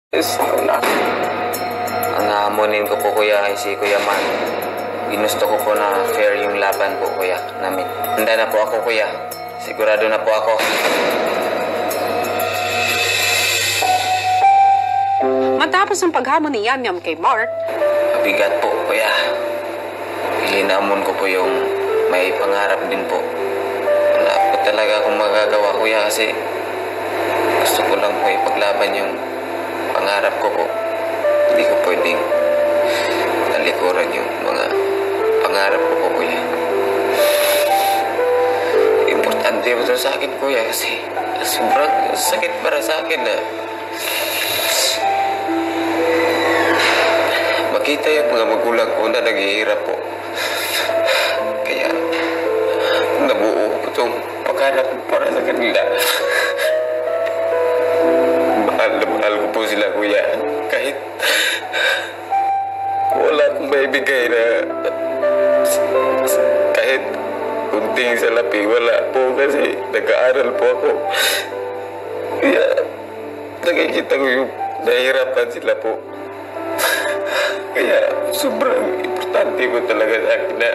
Yes, na. Ang hamonin ko po, kuya, ay si Kuya Man. Ginusto ko po na fair yung laban po, kuya, namin. Handa na po ako, kuya. Sigurado na po ako. Matapos ang paghamon ni Yamyam kay Mark, Mabigat po, kuya. Hinamon ko po yung may pangarap din po. Wala po talaga akong magagawa, kuya, kasi gusto ko lang po ipaglaban yung pangarap ko po. Hindi ko pwedeng talikuran yung mga pangarap ko po, kuya. Importante po ito sa akin, kuya, kasi sobrang sakit para sa akin na makita yung mga magulang ko na naghihirap po. Kaya nabuo ko itong pangarap para sa kanila. Mahal na mahal ko po sila, kuya. Kahit wala akong maibigay na kahit kunting salapi, wala po kasi nag-aaral po ako. Kaya nakikita ko yung nahihirapan sila po. Kaya sobrang importante po talaga sa akin na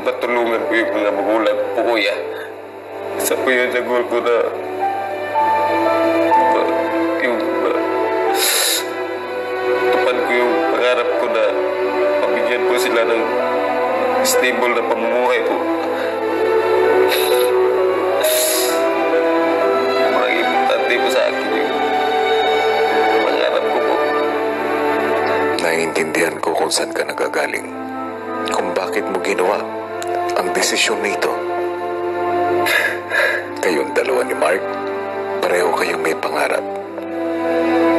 matulungan ko yung mga magulang po, kuya. Isa po yun sa goal ko na tupan ko yung pangarap ko na pabigyan po sila ng stable na pamumuhay po. Sobrang importante po sa akin yung pangarap ko po. Naiintindihan ko kung saan ka nagagaling, kung bakit mo ginawa ang desisyon na ito. Kayong dalawa ni Mark, pareho kayong may pangarap.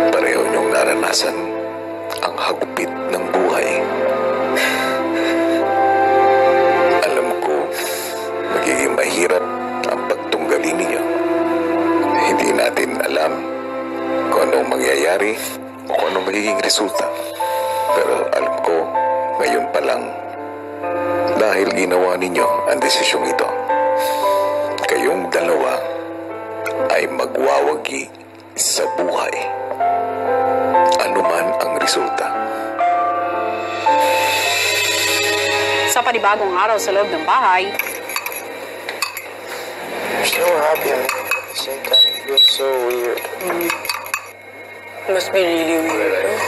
Pareho niyong naranasan ang hagupit ng buhay. Alam ko, magiging mahirap ang pagtunggali ninyo. Hindi natin alam kung anong mangyayari o kung anong magiging resulta. Pero alam ko, ngayon pa lang, dahil ginawa ninyo ang desisyong ito, kayong dalawa ay magwawagi sa buhay. Ano man ang resulta. sa panibagong araw sa loob ng bahay, So happy and at the same time it was so weird. Must be really weird.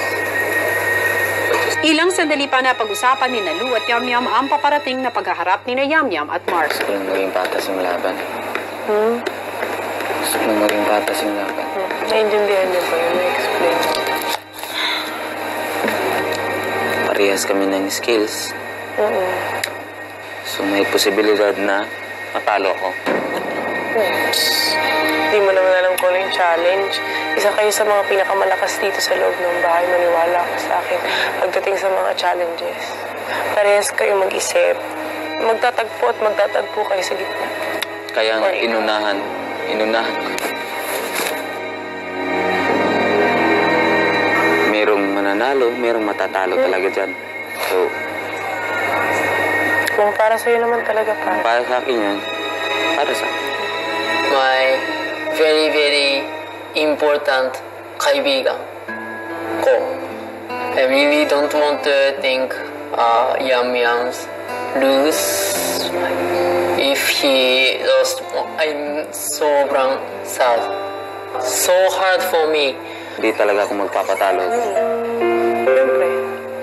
ilang sandali pa na pag-usapan ni Nalu at Yamyam ang paparating na paghaharap ni na Yamyam at Mark. Gusto kong maging patas yung laban. Gusto kong maging patas yung laban. Naintindihan niyo ba yun? Na-explain. Parehas kami ng skills. So may posibilidad na matalo ako. Hindi mo naman alam kung ano yung challenge. Isa kayo sa mga pinakamalakas dito sa loob ng bahay. Maniwala ka sa akin. Pagdating sa mga challenges, parehas kayo mag-isip. Magtatagpo at magtatagpo kayo sa gitna. Kaya nga inunahan ko. Merong mananalo, merong matatalo talaga dyan. So, Kung para sa'yo naman talaga pa. para sa akin yan, para sa akin. My very, very important kaibigan ko. I really don't want to think Yam Yam's lose. If he lost, I'm sobrang sad. So hard for me. Hindi talaga ako magpapatalo. Siyempre,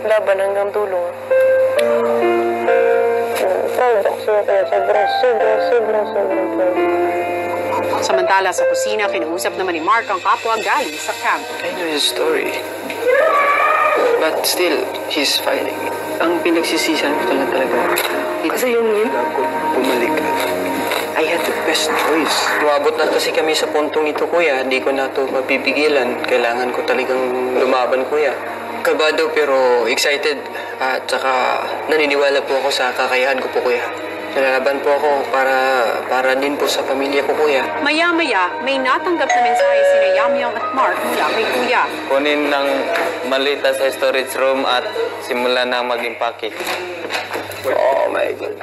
laban hanggang dulo. Proud ako sa'yo kaya sobrang proud. Samantala sa kusina, kinausap naman ni Mark ang kapwa galing sa camp. I know his story. But still, he's fighting. Ang pinagsisisan ko talaga. Kasi yung ako, bumalik ka. I had the best choice. Umabot na kasi kami sa puntong ito, kuya. Hindi ko na ito mapipigilan. Kailangan ko talagang lumaban, kuya. Kabado pero excited. At saka naniniwala po ako sa kakayahan ko po, kuya. Nalalaban po ako para din po sa pamilya ko, kuya. Maya-maya, may natanggap na mensahe sina Yamyam at Mark mula kay Kuya. Kunin ng malita sa storage room at simulan na mag-impake. Oh my God.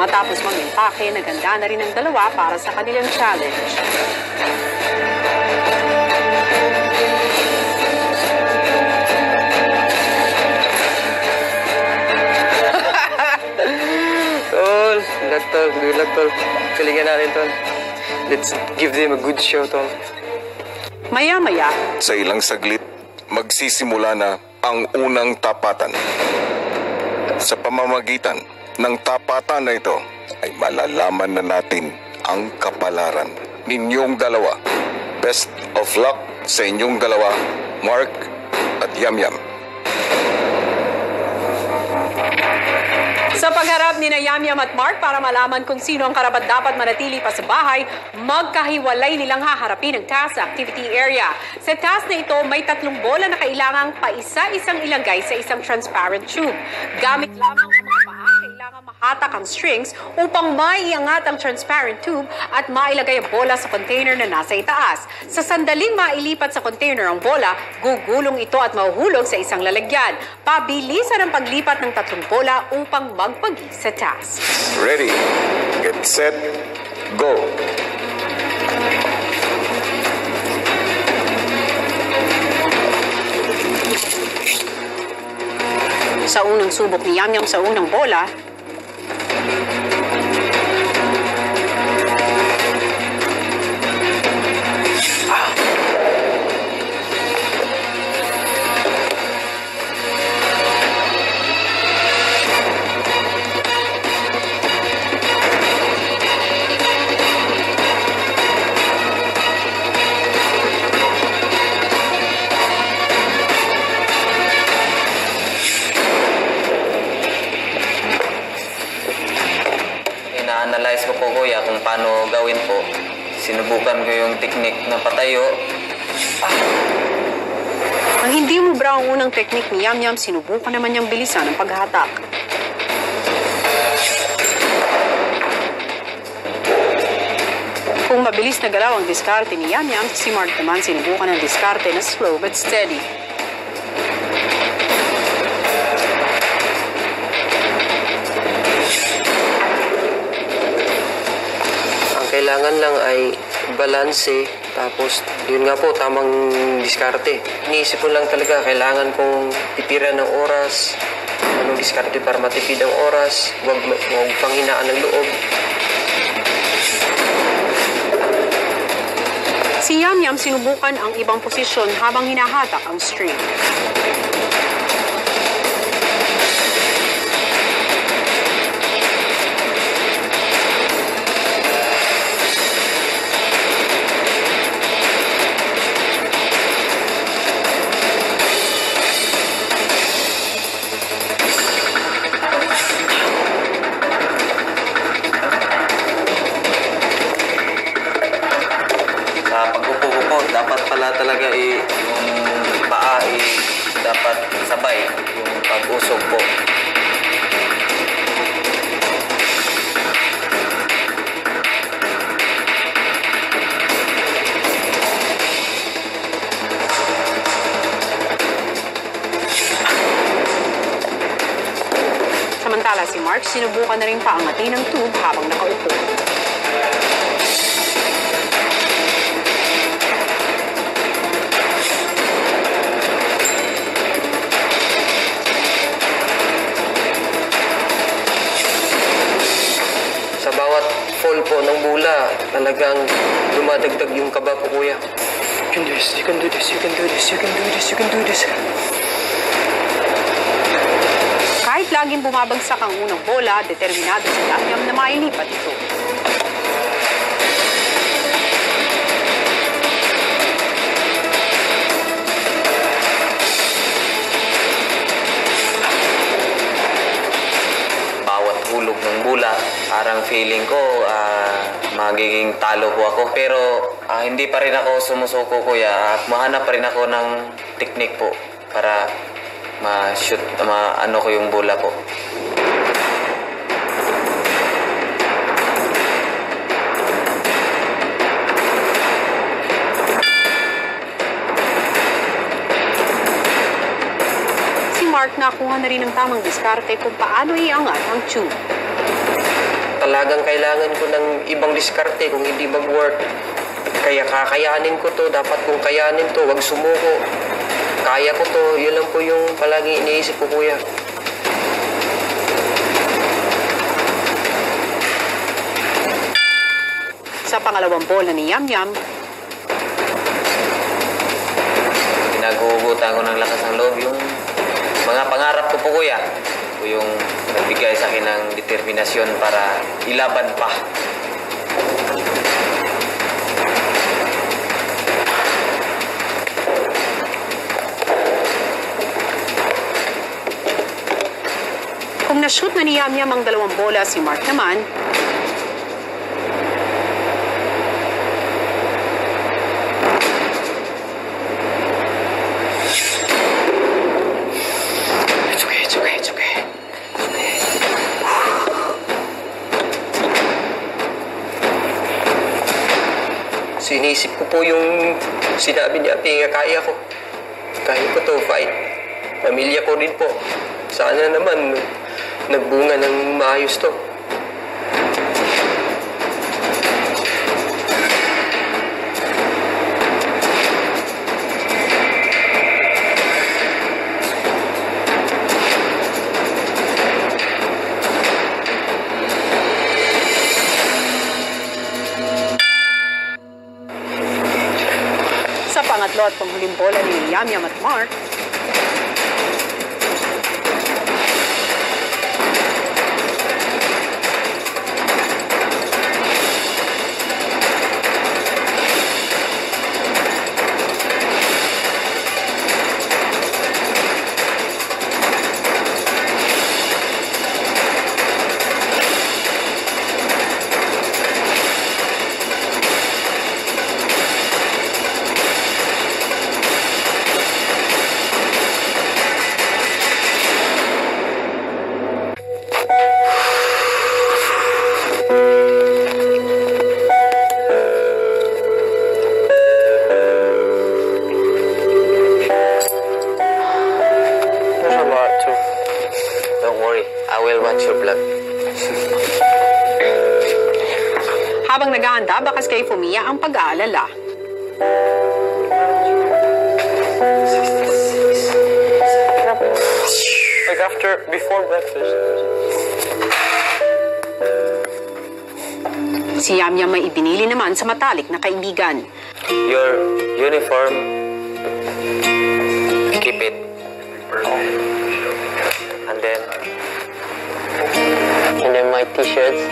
Matapos mag-impake, naganda na rin ang dalawa para sa kanilang challenge. Tol, good luck, tol. Galingan natin, tol. Let's give them a good show, tol. Maya-maya, Sa ilang saglit, magsisimula na ang unang tapatan. Sa pamamagitan ng tapatan na ito, ay malalaman na natin ang kapalaran ninyong dalawa. Best of luck sa inyong dalawa, Mark at Yamyam. sa pagharap ni Yamyam at Mark para malaman kung sino ang karapat-dapat manatili pa sa bahay, magkahiwalay nilang haharapin ang task sa activity area. Sa task na ito, may 3 bola na kailangang paisa-isang ilagay sa isang transparent tube. Gamit lamang ang mga paa, kailangan mahatak ang strings upang maiangat ang transparent tube at mailagay ang bola sa container na nasa itaas. Sa sandaling mailipat sa container ang bola, gugulong ito at mahuhulog sa isang lalagyan. Pabilisan ang paglipat ng 3 bola upang magpagi sa task. Ready, get set, go! Sa unang subok ni Yamyam sa unang bola, ina-analyze ko po kuya kung paano gawin po. Sinubukan ko yung technique na patayo. ang hindi mo bra ang unang teknik ni Yamyam, sinubukan naman niyang bilisan ang paghatak. Kung mabilis na galaw ang diskarte ni Yamyam, si Mark naman sinubukan ang diskarte na slow but steady. Ang kailangan lang ay balanse, tapos yun nga po, tamang diskarte. Iniisip ko lang talaga, kailangan kong tipiran ng oras, anong diskarte para matipid ang oras, huwag panghinaan ng loob. Si Yamyam sinubukan ang ibang posisyon habang hinahatak ang string. Sa pag-upo ko po, dapat pala talaga yung paa dapat sabay yung pag-usog po. Samantala si Mark, sinubukan na rin paangatin ang tube habang nakaupo. Sa bawat fall po ng bula, talagang dumadagdag yung kaba po, kuya. You can do this, you can do this, you can do this, you can do this, you can do this. Kahit laging bumabagsak ang unang bola, determinado si Yamyam na mailipat ito. Bawat hulog ng bula, parang feeling ko magiging talo po ako. Pero hindi pa rin ako sumusuko kuya. Mahanap pa rin ako ng technique po para ma-shoot, ma-ano ko yung bola po. Si Mark nakuha na rin ang tamang diskarte kung paano iangat ang tube. talagang kailangan ko ng ibang diskarte kung hindi mag-work. Kaya kakayanin ko to, dapat kong kayanin to, wag sumuko. Kaya ko to, yun lang po yung palagi iniisip ko, kuya. Sa pangalawang bola ni Yamyam, Pinaguhugutan ko ng lakas ng loob yung mga pangarap ko po, kuya. Po yung nagbigay sa akin ng determinasyon para ilaban pa. kung na-shoot na ni Yamyam ang dalawang bola, si Mark naman, It's okay. Sinisip ko po yung sinabi niya, Pinga, kaya ko. Kaya ko to, fight. Pamilya ko rin po. Sana naman nagbunga ng maayos to. sa pangatlo at panghuling bola ni Yamyam at Mark, Don't worry, I will watch your blood. habang naghahanda, bakas kay Fumiya ang pag-aalala. Like before breakfast. Si Yamyam may ibinili naman sa matalik na kaibigan. Your uniform, keep it. And then my t-shirts.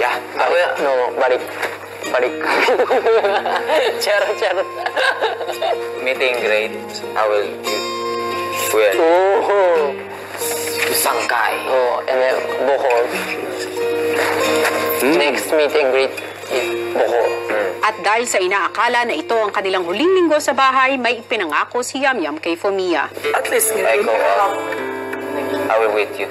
Yeah, I Balik. will. No, balik. Balik. Charot. Meeting grade, I will wear. Oh. Sangkay. Oh, and then Bohol. Next meet and greet is Bohol. At dahil sa inaakala na ito ang kanilang huling linggo sa bahay, may ipinangako si Yamyam kay Fumiya. At least, I go out. I will wait you.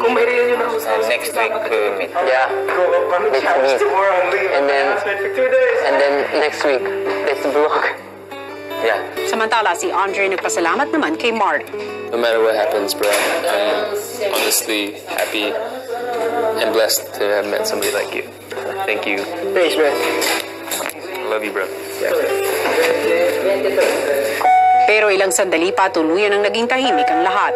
kung may reunion ako sa Next week we will meet. Yeah. go up on the Next couch week. tomorrow and leave And then- for 2 days. And then next week, let's vlog. Yeah. Samantala, si Andre nagpasalamat naman kay Mark. No matter what happens, bro, I'm honestly happy and blessed to have met somebody like you. Thank you. Thanks, man. I love you, bro. Pero ilang sandali pa, tuluyan ang naging tahimik ang lahat.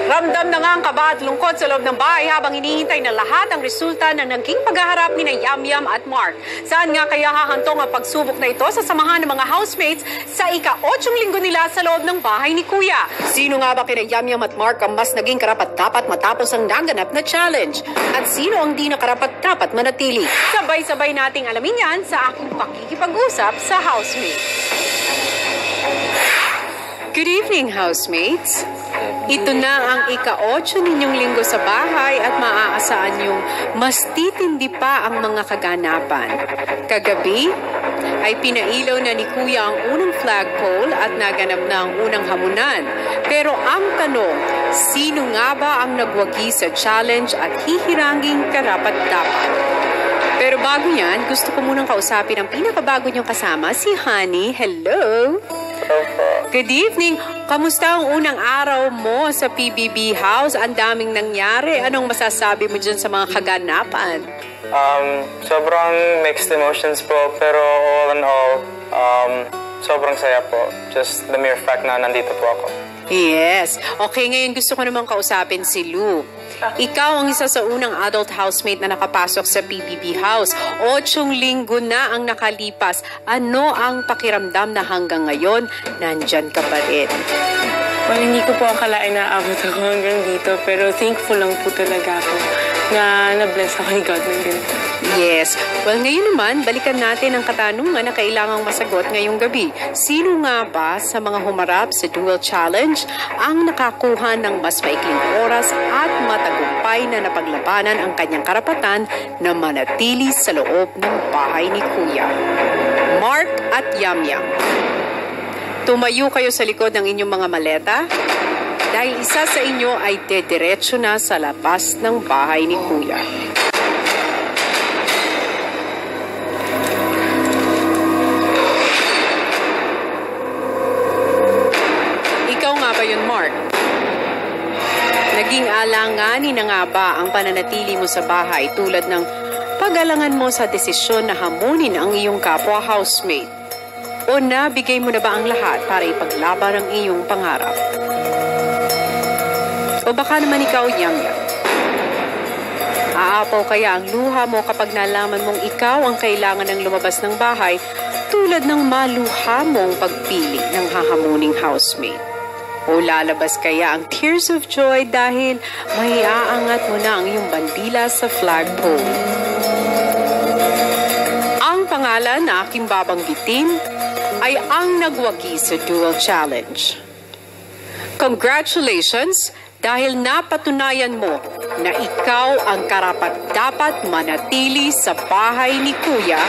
Ramdam na nga ang kaba at lungkot sa loob ng bahay habang hinihintay na lahat ang resulta ng naging paghaharap ni Yamyam at Mark. Saan nga kaya hahantong ang pagsubok na ito sa samahan ng mga housemates sa ika-8 linggo nila sa loob ng bahay ni Kuya? Sino nga ba kina Yamyam at Mark ang mas naging karapat-dapat matapos ang naganap na challenge? At sino ang di na karapat-dapat manatili? Sabay-sabay nating alamin yan sa aking pakikipag-usap sa housemates. Good evening, housemates. Ito na ang ika-8 ninyong linggo sa bahay at maaasaan yung mas titindi pa ang mga kaganapan. Kagabi ay pinailaw na ni Kuya ang unang flagpole at naganap na ang unang hamunan. Pero ang tanong, sino nga ba ang nagwagi sa challenge at hihiranging karapat-dapat? Pero bago yan, gusto ko munang kausapin ang pinakabago niyong kasama, si Honey. Hello! Good evening! Kamusta ang unang araw mo sa PBB House? Ang daming nangyari. Anong masasabi mo dyan sa mga kaganapan? Sobrang mixed emotions po, pero all in all, sobrang saya po. Just the mere fact na nandito po ako. Yes. Okay, ngayon gusto ko namang kausapin si Lou. Ikaw ang isa sa unang adult housemate na nakapasok sa PBB House. 8 linggo na ang nakalipas. Ano ang pakiramdam na hanggang ngayon, nandyan ka pa rin? Well, hindi ko po akalain na abot ako hanggang dito, pero thankful lang po talaga ako na na-bless ako ni God ng ganito. Yes. Well, ngayon naman, balikan natin ang katanungan na kailangang masagot ngayong gabi. Sino nga ba sa mga humarap sa Duel Challenge ang nakakuha ng mas maikling oras at matagumpay na napaglabanan ang kanyang karapatan na manatili sa loob ng bahay ni Kuya? Mark at Yamyam. Tumayo kayo sa likod ng inyong mga maleta dahil isa sa inyo ay dediretso na sa labas ng bahay ni Kuya. Ikaw nga ba yun, Mark? Naging alanganin na nga ba ang pananatili mo sa bahay tulad ng pag-alangan mo sa desisyon na hamunin ang iyong kapwa housemate? O nabigay mo na ba ang lahat para ipaglaban ang iyong pangarap? O baka naman ikaw, Yamyam? Aapaw kaya ang luha mo kapag nalaman mong ikaw ang kailangan ng lumabas ng bahay tulad ng maluha mong pagpili ng hahamuning housemate? O lalabas kaya ang tears of joy dahil may aangat mo na ang iyong bandila sa flagpole? Ang pangalan na aking babanggitin ay ang nagwagi sa Duel Challenge. Congratulations dahil napatunayan mo na ikaw ang karapat-dapat manatili sa bahay ni Kuya.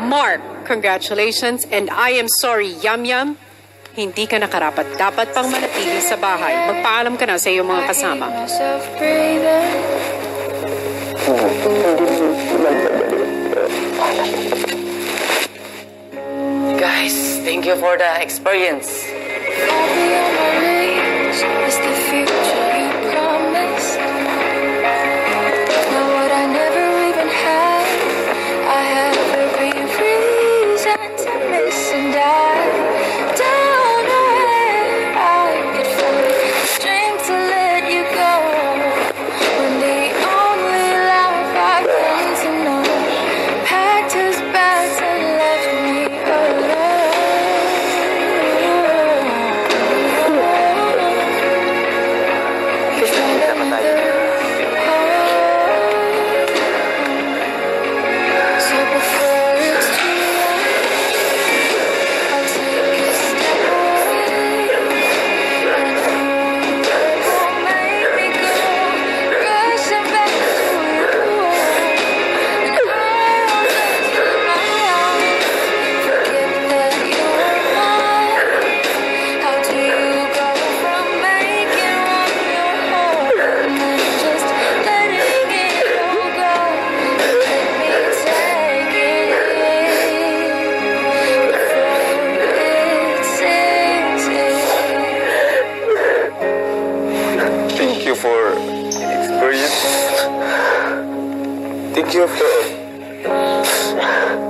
Mark, congratulations, and I am sorry, Yamyam. Hindi ka nakarapat-dapat pang manatili sa bahay. Magpaalam ka na sa iyong mga kasama. Guys, thank you for the experience.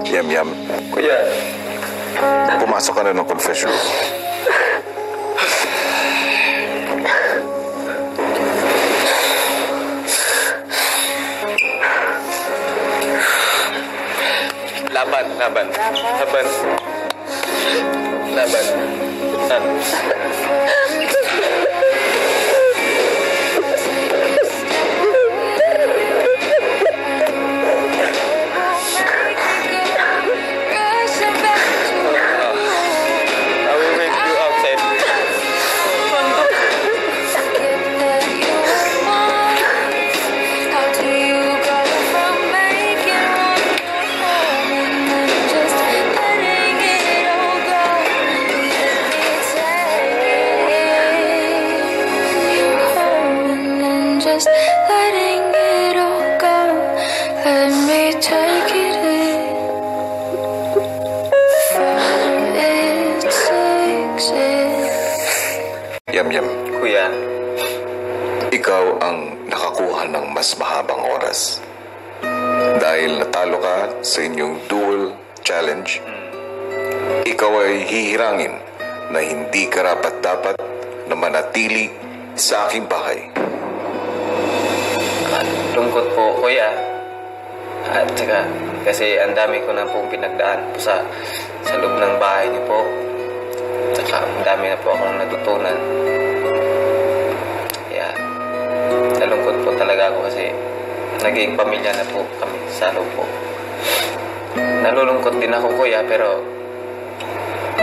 Yamyam. Kuya, Pumasok ka na ng confession room. Laban. I will wait you outside. How do you just letting it all go. Let me take it in before it sinks in. Yam-Yam, Kuya, ikaw ang nakakuha ng mas mahabang oras. Dahil natalo ka sa inyong dual challenge, ikaw ay hihirangin na hindi karapat-dapat na manatili sa aking bahay. lungkot po, Kuya. At saka, kasi ang dami ko na pong pinagdaan po sa loob ng bahay niyo po. Saka, ang dami na po akong natutunan. Kaya, nalungkot po talaga ako kasi naging pamilya na po kami sa loob po. Nalulungkot din ako, Kuya, pero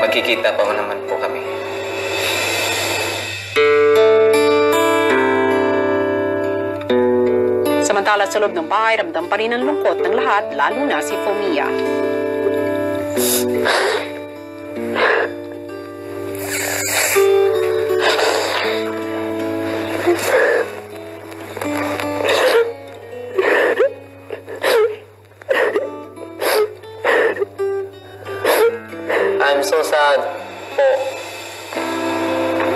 magkikita pa naman po kami. Samantala sa loob ng bahay, ramdam pa rin ang lungkot ng lahat, lalo na si Fomia. I'm so sad po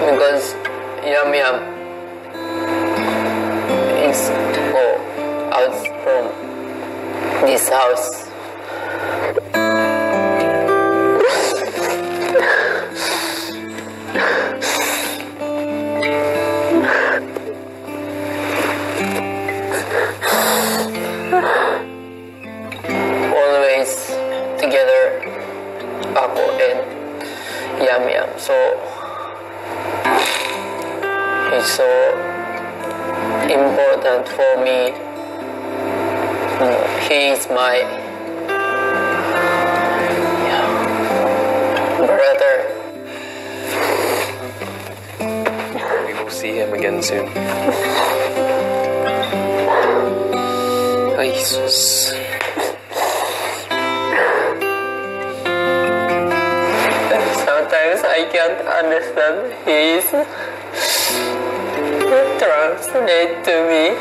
because Yam-Yam is go out from this house. Always together, ako and Yam-Yam. So it's so important for me. He is my brother. We will see him again soon. Ay, Jesus. Sometimes I can't understand his translate to me.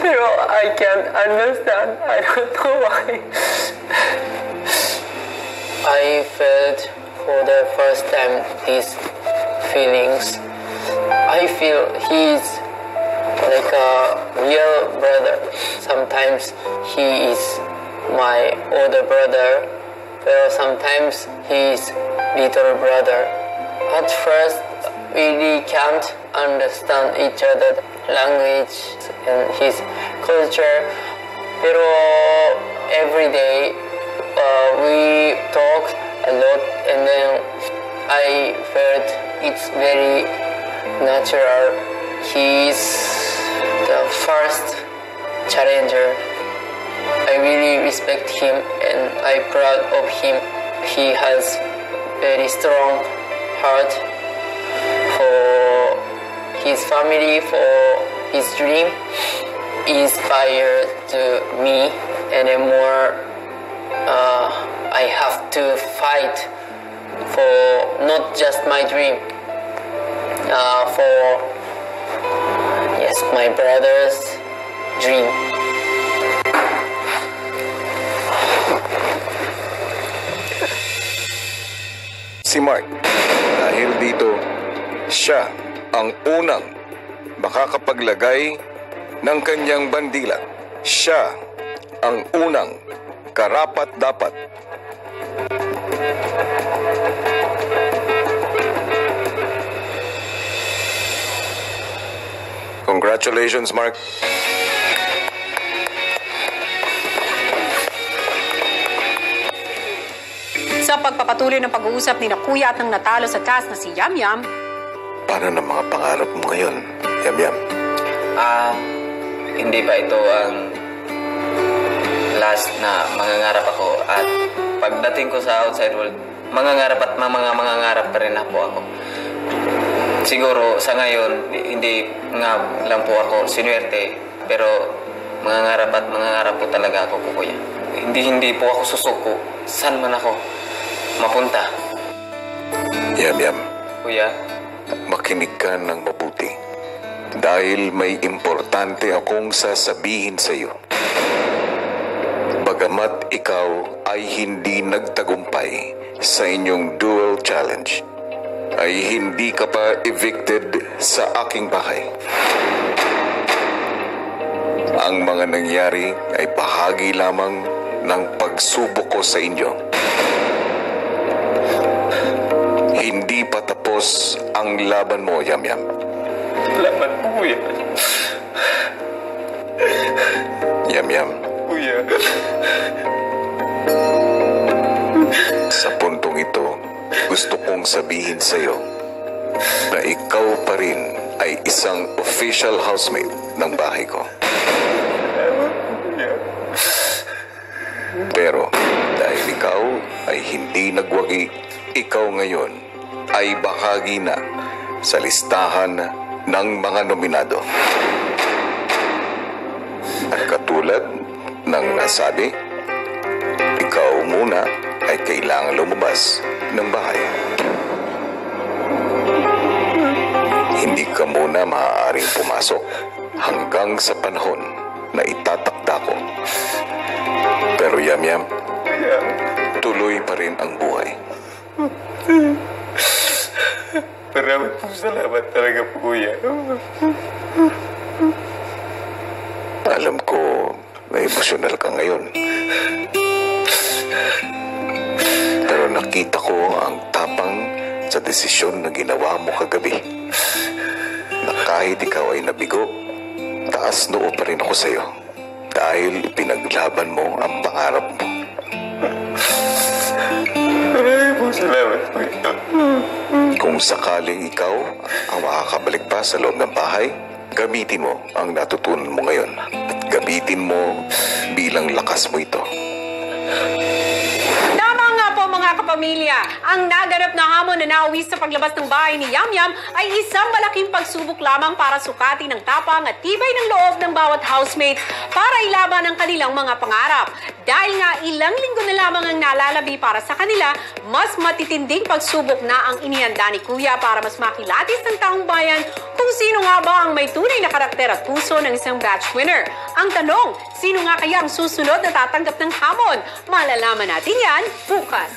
Pero I can't understand. I don't know why. I felt for the first time these feelings. I feel he's like a real brother. Sometimes he is my older brother, but sometimes he's little brother. At first, we really can't understand each other language and his culture. Pero every day we talked a lot, and then I felt it's very natural. He's the first challenger. I really respect him and I'm proud of him. He has very strong heart for his family, for his dream. Inspired to me, and then more I have to fight for not just my dream, for my brother's dream. Si Mark, dahil dito, siya ang unang makakapaglagay ng kanyang bandila. Siya ang unang karapat-dapat. Congratulations, Mark. Sa pagpapatuloy ng pag-uusap ni Kuya at ng natalo sa task na si Yam-Yam, Paano na mga pangarap mo ngayon, Yam-Yam? Hindi pa ito ang last na mangangarap ako, at pagdating ko sa outside world, mangangarap at mangangarap pa rin na po ako. Siguro sa ngayon, hindi nga lang po ako sinuwerte, pero mangangarap at mangangarap po talaga ako po, Kuya. Hindi po ako susuko. Saan man ako mapunta. Yam-Yam, Kuya, makinig ka ng mabuti. Dahil may importante akong sasabihin sa iyo. Bagamat ikaw ay hindi nagtagumpay sa inyong dual challenge, ay hindi ka pa evicted sa aking bahay. Ang mga nangyari ay bahagi lamang ng pagsubok ko sa inyo. Hindi pa tapos ang laban mo, Yamyam. Salamat po, Kuya. Yamyam. Kuya. Sa puntong ito, gusto kong sabihin sa iyo na ikaw pa rin ay isang official housemate ng bahay ko. Pero dahil ikaw ay hindi nagwagi, ikaw ngayon ay bahagi na sa listahan ng mga nominado. At katulad ng nasabi, ikaw muna ay kailangan lumabas ng bahay. Hindi ka muna maaaring pumasok hanggang sa panahon na itatakda ko. Pero Yamyam, tuloy pa rin ang buhay. Maraming po salamat talaga po, Kuya. Alam ko na emosyonal ka ngayon. Pero nakita ko ang tapang sa desisyon na ginawa mo kagabi. Na kahit ikaw ay nabigo, taas noo pa rin ako sa'yo. Dahil pinaglaban mo ang pangarap mo. Maraming po salamat, Kuya. Kung sakaling ikaw ang makakabalik pa sa loob ng bahay, gamitin mo ang natutunan mo ngayon. At gamitin mo bilang lakas mo ito. Tama nga po mga kapamilya, ang naganap na hamon na nauwi sa paglabas ng bahay ni Yamyam ay isang malaking pagsubok lamang para sukatin ang tapang at tibay ng loob ng bawat housemate para ilaban ang kanilang mga pangarap. Dahil nga ilang linggo na lamang ang nalalabi para sa kanila, mas matitinding pagsubok na ang inihanda ni Kuya para mas makilatis ng taong bayan kung sino nga ba ang may tunay na karakter at puso ng isang batch winner. Ang tanong, sino nga kaya ang susunod na tatanggap ng hamon? Malalaman natin yan bukas.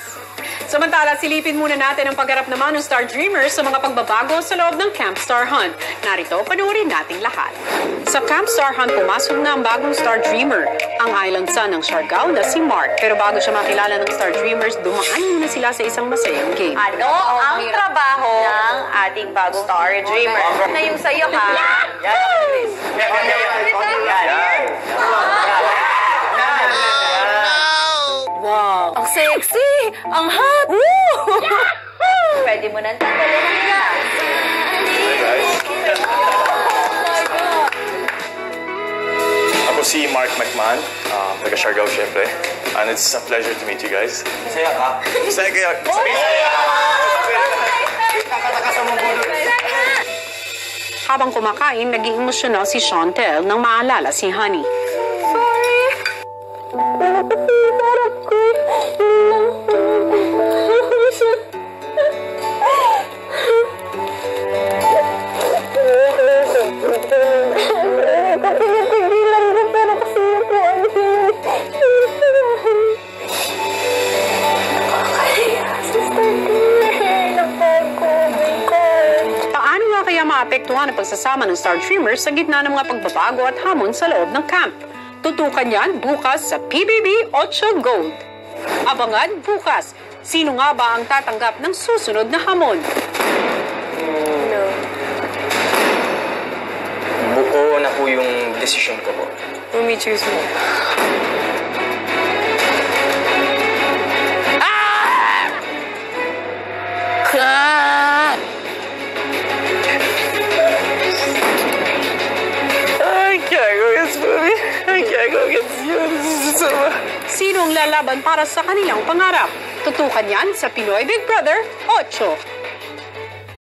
Samantala, silipin muna natin ang pagharap naman ng Star Dreamers sa mga pagbabago sa loob ng Camp Star Hunt. Narito, panuorin nating lahat. Sa Camp Star Hunt, pumasok na ang bagong Star Dreamer, ang island son ng Siargao na si Mark. Pero bago siya makilala ng Star Dreamers, dumaan muna sila sa isang masayang game. Ano ang trabaho ng ating bagong Star Dreamer? Na yung sa'yo, ha? Wow! Ang sexy! Ang hot! Pwede mo nang tanggalin ang gas. Ako si Mark McMahon, taga Siargao syempre. And it's a pleasure to meet you guys. Masaya ka? Masaya kayo. Habang kumakain, naging emosyonal si Chantel nang maalala si Honey. Paano nga kaya maapektuhan ang pagsasama ng Star Dreamers sa gitna ng mga pagbabago at hamon sa loob ng camp? Tutukan yan bukas sa PBB 8 Gold. Abangan bukas, sino nga ba ang tatanggap ng susunod na hamon? Buo na po yung desisyon ko po. Let me choose me. Sino ang lalaban para sa kanilang pangarap? Tutukan yan sa Pinoy Big Brother 8.